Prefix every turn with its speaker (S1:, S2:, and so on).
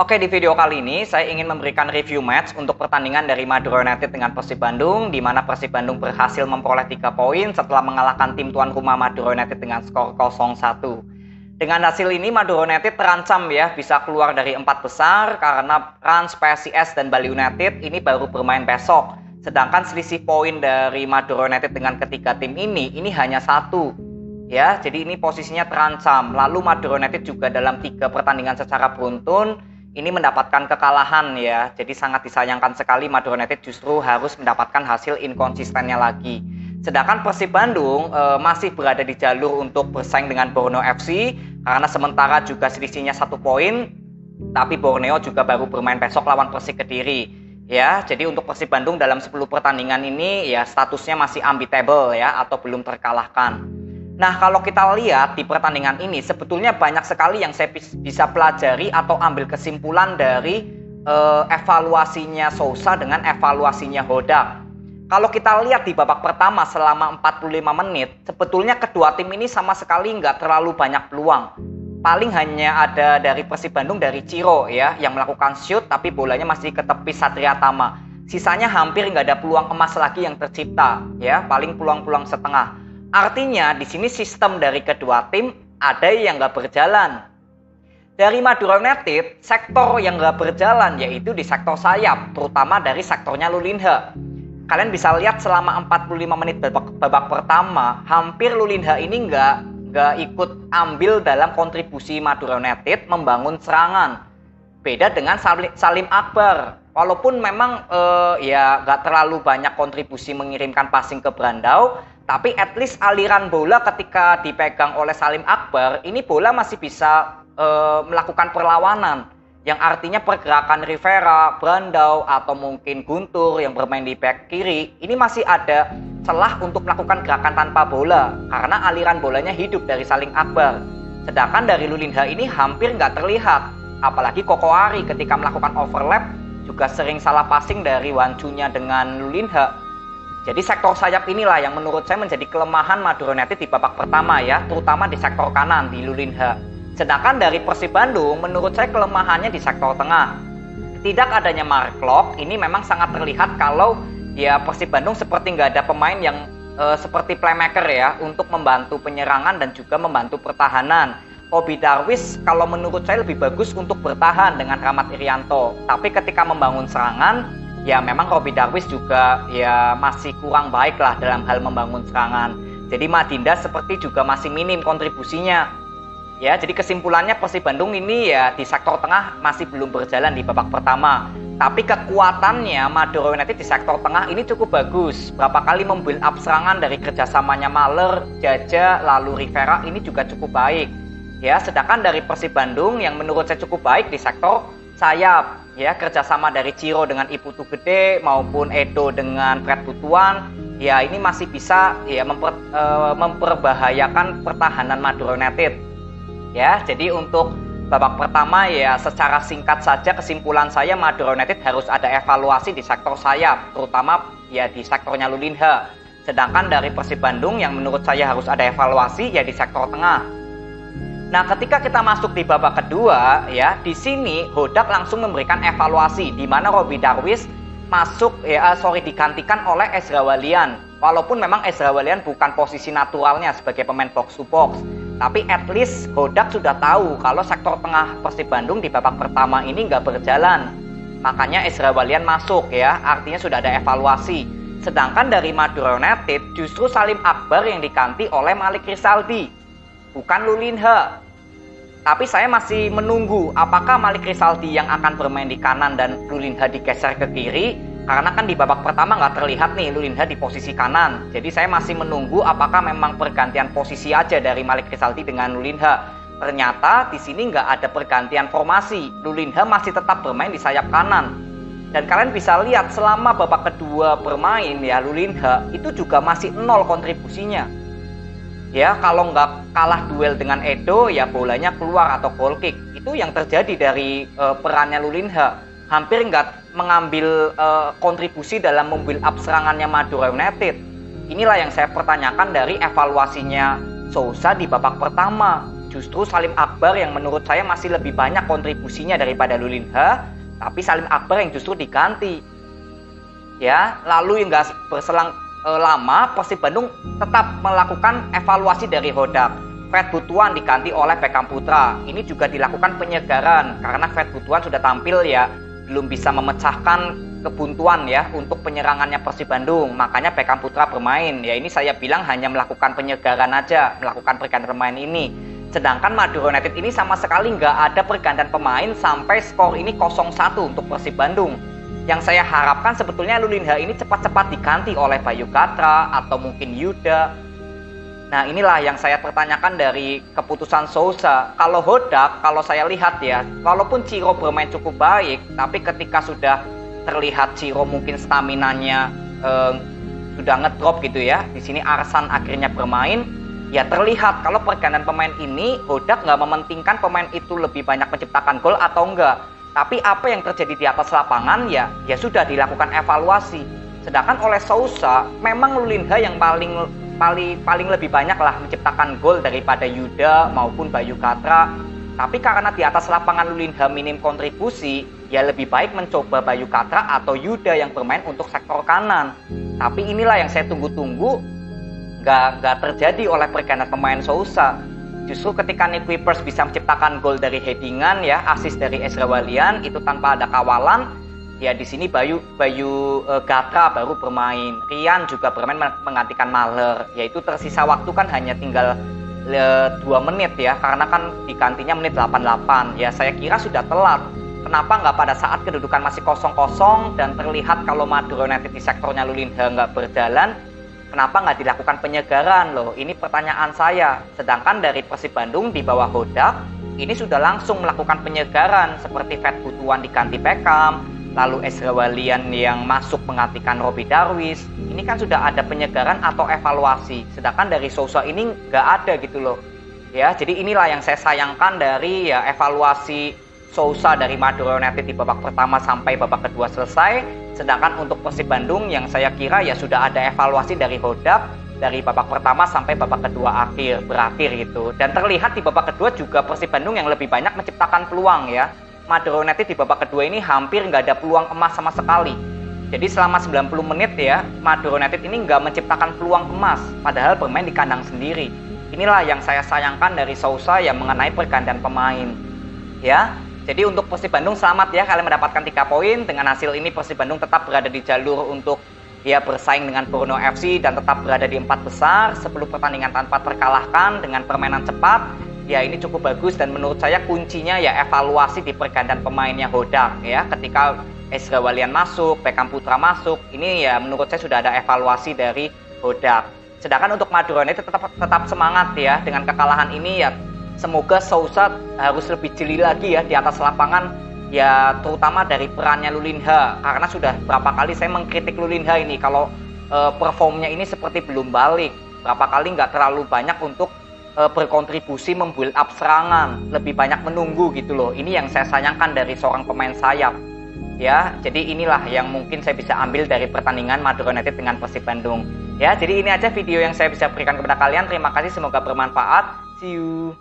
S1: Oke, di video kali ini saya ingin memberikan review match untuk pertandingan dari Madura United dengan Persib Bandung, di mana Persib Bandung berhasil memperoleh 3 poin setelah mengalahkan tim tuan rumah Madura United dengan skor 0-1. Dengan hasil ini Madura United terancam ya bisa keluar dari 4 besar karena Rans, PSIS, dan Bali United ini baru bermain besok. Sedangkan selisih poin dari Madura United dengan ketiga tim ini hanya 1. Ya, jadi ini posisinya terancam. Lalu Madura United juga dalam 3 pertandingan secara beruntun ini mendapatkan kekalahan ya. Jadi sangat disayangkan sekali Madura United justru harus mendapatkan hasil inkonsistennya lagi. Sedangkan Persib Bandung masih berada di jalur untuk bersaing dengan Borneo FC karena sementara juga selisihnya 1 poin. Tapi Borneo juga baru bermain besok lawan Persik Kediri. Ya, jadi untuk Persib Bandung dalam 10 pertandingan ini ya statusnya masih unbeatable ya atau belum terkalahkan. Nah, kalau kita lihat di pertandingan ini sebetulnya banyak sekali yang saya bisa pelajari atau ambil kesimpulan dari evaluasinya Sousa dengan evaluasinya Hodak. Kalau kita lihat di babak pertama selama 45 menit, sebetulnya kedua tim ini sama sekali nggak terlalu banyak peluang. Paling hanya ada dari Persib Bandung dari Ciro ya yang melakukan shoot tapi bolanya masih ke tepi Satria Tama. Sisanya hampir nggak ada peluang emas lagi yang tercipta ya, paling peluang-peluang setengah. Artinya di sini sistem dari kedua tim ada yang nggak berjalan. Dari Madura United, sektor yang nggak berjalan yaitu di sektor sayap, terutama dari sektornya Lulinha. Kalian bisa lihat selama 45 menit babak pertama, hampir Lulinha ini nggak ikut ambil dalam kontribusi Madura United membangun serangan. Beda dengan Salim Akbar. Walaupun memang ya nggak terlalu banyak kontribusi mengirimkan passing ke Brandao, tapi at least aliran bola ketika dipegang oleh Salim Akbar, ini bola masih bisa melakukan perlawanan. Yang artinya pergerakan Rivera, Brandao, atau mungkin Guntur yang bermain di back kiri, ini masih ada celah untuk melakukan gerakan tanpa bola. Karena aliran bolanya hidup dari Salim Akbar. Sedangkan dari Lulinha ini hampir nggak terlihat. Apalagi Kokoari ketika melakukan overlap, juga sering salah passing dari Wancunya dengan Lulinha. Jadi sektor sayap inilah yang menurut saya menjadi kelemahan Madura United di babak pertama ya, terutama di sektor kanan di Lulinha. Sedangkan dari Persib Bandung menurut saya kelemahannya di sektor tengah. Tidak adanya Mark Klok ini memang sangat terlihat kalau ya Persib Bandung seperti nggak ada pemain yang seperti playmaker ya untuk membantu penyerangan dan juga membantu pertahanan. Robby Darwish kalau menurut saya lebih bagus untuk bertahan dengan Rahmat Irianto. Tapi ketika membangun serangan ya memang Robby Darwish juga ya masih kurang baik lah dalam hal membangun serangan. Jadi Madinda seperti juga masih minim kontribusinya. Ya, jadi kesimpulannya Persib Bandung ini ya di sektor tengah masih belum berjalan di babak pertama. Tapi kekuatannya Madura United di sektor tengah ini cukup bagus. Berapa kali membuild up serangan dari kerjasamanya Mahler, Jaja, lalu Rivera ini juga cukup baik. Ya, sedangkan dari Persib Bandung yang menurut saya cukup baik di sektor sayap. Ya, kerjasama dari Ciro dengan Iputu Gede maupun Edo dengan Fred Butuan, ya ini masih bisa ya memperbahayakan pertahanan Madura United. Ya, jadi untuk babak pertama ya secara singkat saja kesimpulan saya Madura United harus ada evaluasi di sektor sayap, terutama ya di sektornya Lulinha. Sedangkan dari Persib Bandung yang menurut saya harus ada evaluasi ya di sektor tengah. Nah, ketika kita masuk di babak kedua, ya di sini Hodak langsung memberikan evaluasi di mana Robby Darwish digantikan oleh Ezra Walian. Walaupun memang Ezra Walian bukan posisi naturalnya sebagai pemain box to box, tapi at least Hodak sudah tahu kalau sektor tengah Persib Bandung di babak pertama ini nggak berjalan. Makanya Ezra Walian masuk ya, artinya sudah ada evaluasi. Sedangkan dari Madura United justru Salim Akbar yang diganti oleh Malik Rizaldi, bukan Lulinha. Tapi saya masih menunggu apakah Malik Rizaldi yang akan bermain di kanan dan Lulinha digeser ke kiri. Karena kan di babak pertama nggak terlihat nih Lulinha di posisi kanan. Jadi saya masih menunggu apakah memang pergantian posisi aja dari Malik Rizaldi dengan Lulinha. Ternyata di sini nggak ada pergantian formasi. Lulinha masih tetap bermain di sayap kanan. Dan kalian bisa lihat selama babak kedua bermain ya Lulinha itu juga masih 0 kontribusinya. Ya, kalau nggak kalah duel dengan Edo, ya bolanya keluar atau goal kick. Itu yang terjadi dari perannya Lulinha. Hampir nggak mengambil kontribusi dalam membuild up serangannya Madura United. Inilah yang saya pertanyakan dari evaluasinya Sousa di babak pertama. justru Salim Akbar yang menurut saya masih lebih banyak kontribusinya daripada Lulinha, tapi Salim Akbar yang justru diganti. Ya, lalu yang nggak berselang lama, Persib Bandung tetap melakukan evaluasi dari Hodak. Fred Butuan diganti oleh Beckham Putra. Ini juga dilakukan penyegaran karena Fred Butuan sudah tampil ya, belum bisa memecahkan kebuntuan ya untuk penyerangannya Persib Bandung. Makanya Beckham Putra bermain. Ya ini saya bilang hanya melakukan penyegaran aja, melakukan pergantian pemain ini. Sedangkan Madura United ini sama sekali nggak ada pergantian pemain sampai skor ini 0-1 untuk Persib Bandung. Yang saya harapkan sebetulnya Lulinha ini cepat-cepat diganti oleh Bayu Gatra atau mungkin Yuda. Nah inilah yang saya pertanyakan dari keputusan Sousa. Kalau Hodak, kalau saya lihat ya, walaupun Ciro bermain cukup baik, tapi ketika sudah terlihat Ciro mungkin staminanya sudah ngedrop gitu ya. Di sini Arsan akhirnya bermain. Ya terlihat kalau pergantian pemain ini Hodak nggak mementingkan pemain itu lebih banyak menciptakan gol atau enggak. Tapi apa yang terjadi di atas lapangan ya sudah dilakukan evaluasi. Sedangkan oleh Sousa memang Lulinha yang paling lebih banyak lah menciptakan gol daripada Yuda maupun Bayu Gatra. Tapi karena di atas lapangan Lulinha minim kontribusi, ya lebih baik mencoba Bayu Gatra atau Yuda yang bermain untuk sektor kanan. Tapi inilah yang saya tunggu-tunggu nggak terjadi oleh pergantian pemain Sousa. Justru ketika Nick Kuipers bisa menciptakan gol dari headingan ya, assist dari Ezra Walian itu tanpa ada kawalan, ya di sini Bayu Gatra baru bermain. Rian juga bermain menggantikan Mahler. Yaitu tersisa waktu kan hanya tinggal 2 menit ya, karena kan digantinya menit 88. Ya saya kira sudah telat. Kenapa nggak pada saat kedudukan masih 0-0 dan terlihat kalau Madura United di sektornya Lulinha nggak berjalan, kenapa nggak dilakukan penyegaran loh? Ini pertanyaan saya. Sedangkan dari Persib Bandung di bawah Hodak, ini sudah langsung melakukan penyegaran seperti Fred Butuan diganti Beckham, lalu Ezra Walian yang masuk menggantikan Robbie Darwis. Ini kan sudah ada penyegaran atau evaluasi. Sedangkan dari Sousa ini nggak ada gitu loh. Ya, jadi inilah yang saya sayangkan dari ya evaluasi Sousa dari Madura United di babak pertama sampai babak kedua selesai. Sedangkan untuk Persib Bandung yang saya kira ya sudah ada evaluasi dari Hodak dari babak pertama sampai babak kedua berakhir gitu. Dan terlihat di babak kedua juga Persib Bandung yang lebih banyak menciptakan peluang ya. Madura United di babak kedua ini hampir nggak ada peluang emas sama sekali. Jadi selama 90 menit ya, Madura United ini nggak menciptakan peluang emas, padahal bermain di kandang sendiri. Inilah yang saya sayangkan dari Sousa yang mengenai pergantian pemain. Ya, jadi untuk Persib Bandung selamat ya, kalian mendapatkan 3 poin. Dengan hasil ini Persib Bandung tetap berada di jalur untuk ya bersaing dengan Borneo FC dan tetap berada di 4 besar, 10 pertandingan tanpa terkalahkan dengan permainan cepat. Ya ini cukup bagus dan menurut saya kuncinya ya evaluasi di pergantian pemainnya Hodak ya. Ketika Ezra Walian masuk, Beckham Putra masuk, ini ya menurut saya sudah ada evaluasi dari Hodak. Sedangkan untuk Madura United tetap semangat ya dengan kekalahan ini ya. Semoga Sousa harus lebih jeli lagi ya di atas lapangan ya, terutama dari perannya Lulinha, karena sudah berapa kali saya mengkritik Lulinha ini kalau performnya ini seperti belum balik. Berapa kali nggak terlalu banyak untuk berkontribusi membuild up serangan, lebih banyak menunggu gitu loh. Ini yang saya sayangkan dari seorang pemain sayap ya. Jadi inilah yang mungkin saya bisa ambil dari pertandingan Madura United dengan Persib Bandung ya. Jadi ini aja video yang saya bisa berikan kepada kalian. Terima kasih, semoga bermanfaat. See you.